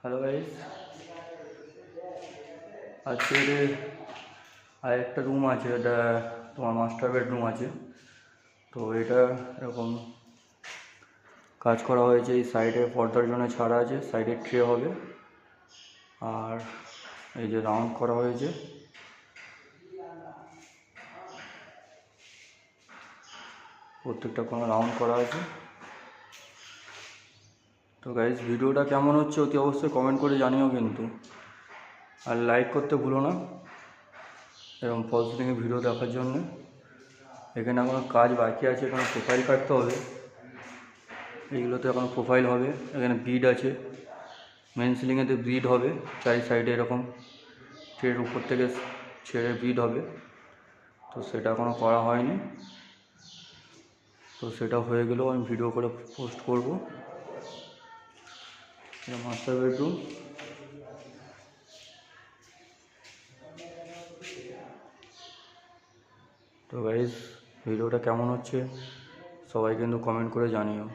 Hello guys, আজকে আরেকটা room আছে, এটা তোমার মাস্টার বেডরুম আছে। তো এটা এরকম কাজ করা হয়েছে। এই সাইডে পর্দার জন্য ছাড়া আছে, সাইডে ট্রে হবে, আর এই যে রাউন্ড করা হয়েছে। প্রত্যেকটা কোনো রাউন্ড করা আছে। তো গাইস, ভিডিওটা কেমন হচ্ছে অতি অবশ্যই কমেন্ট করে জানিও কিন্তু, আর লাইক করতে ভুলো না এরকম ফলস সিলিংয়ে ভিডিও দেখার জন্য। এখানে এখনো কাজ বাকি আছে, এখানে প্রোফাইল কাটতে হবে। এইগুলোতে এখন প্রোফাইল হবে। এখানে বিড আছে, মেন সিলিংয়েতে বিড হবে, চারি সাইডে এরকম ট্রের উপর থেকে ছেড়ে বিড হবে। তো সেটা এখনও করা হয়নি, তো সেটা হয়ে গেলেও আমি ভিডিও করে পোস্ট করব। এটা মাস্টার বেডরুম। তো গাইস, ভিডিওটা কেমন হচ্ছে সবাই কিন্তু কমেন্ট করে জানিও।